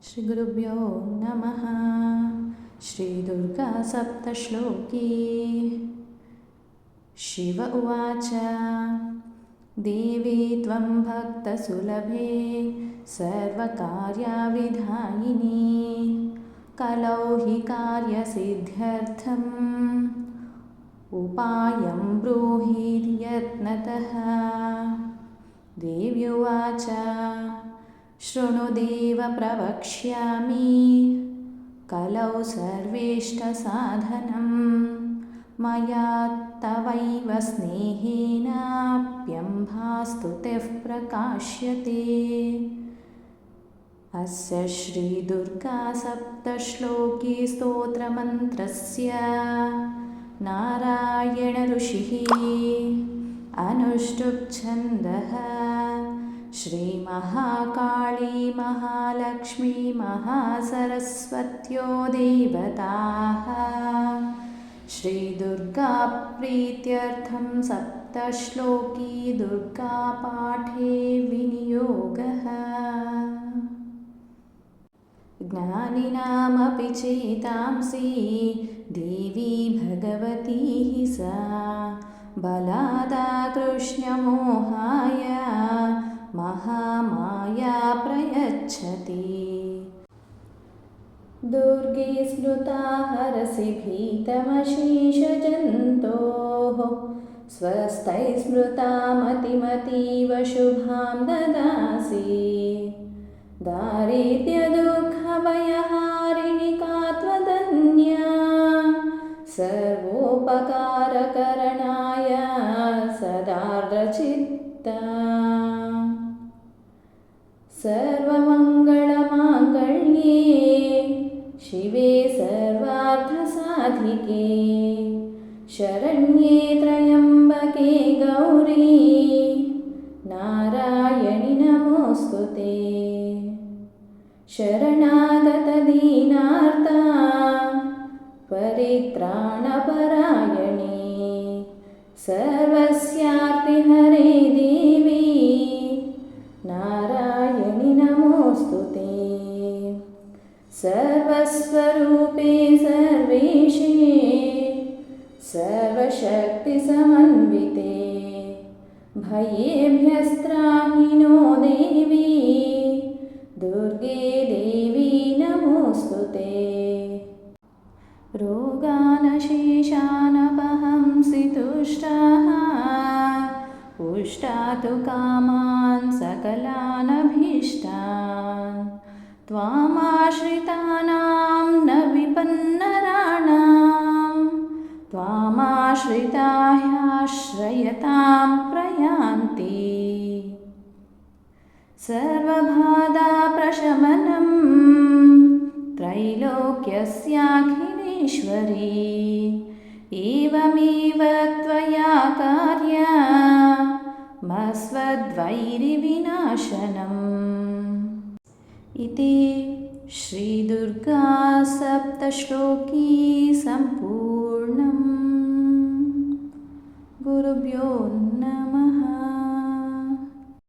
श्रीगुरुभ्यो नमः। श्रीदुर्गा सप्तश्लोकी। शिव उवाच देवी त्वं भक्तसुलभे सर्वकार्यविधायिनी कलौ हि कार्यसिद्ध्यर्थम् उपायं ब्रूहि यत्नतः। देव्युवाच शृणुदेव प्रवक्ष्यामि कलौ सर्वेष्टसाधनं मया तवैव स्नेहेनाप्यम्भास्तुतिः प्रकाश्यते। अस्य श्रीदुर्गा सप्तश्लोकी स्तोत्रमन्त्रस्य नारायण ऋषिः अनुष्टुप् छन्दः। श्रीमहाकाली महालक्ष्मी महासरस्वत्यो देवताः श्रीदुर्गा प्रीत्यर्थं सप्तश्लोकी दुर्गापाठे विनियोगः। ज्ञानिनामपि चेतांसि देवी भगवती हि सा बलादाकृष्णमोहाय महामाया प्रयच्छति। दुर्गे स्मृता हरसि भीतमशेषजन्तोः स्वस्थैः स्मृता मतिमतीव शुभां ददासि। दारिद्र्यदुःखभयहारिणि का त्वदन्या सर्वोपकारकरणाय सदार्द्रचित्ता। सर्वमङ्गलमाङ्गल्ये शिवे सर्वार्थसाधिके शरण्ये त्र्यम्बके गौरी नारायणि नमोऽस्तुते। शरणागतदीनार्ता परित्राणपरायणे सर्वस्यार्तिहरे देवी नारायणि नमोऽस्तुते। सर्वस्वरूपे सर्वेशे सर्वशक्तिसमन्विते भयेभ्यस्त्राहि नो देवी दुर्गे देवी नमोऽस्तुते। रोगानशेषानपहंसि तुष्टाः पुष्टातु कामान् सकलानभीष्टान् त्वामाश्रितानां न विपन्नराणां त्वामाश्रिता ह्याश्रयतां प्रयान्ति। सर्वबाधाप्रशमनं त्रैलोक्यस्याखिलेश्वरी एवमेव त्वया कार्यमस्वद्वैरिविनाशनम्। इति श्रीदुर्गा सप्तश्लोकी सम्पूर्णम्। गुरुभ्यो नमः।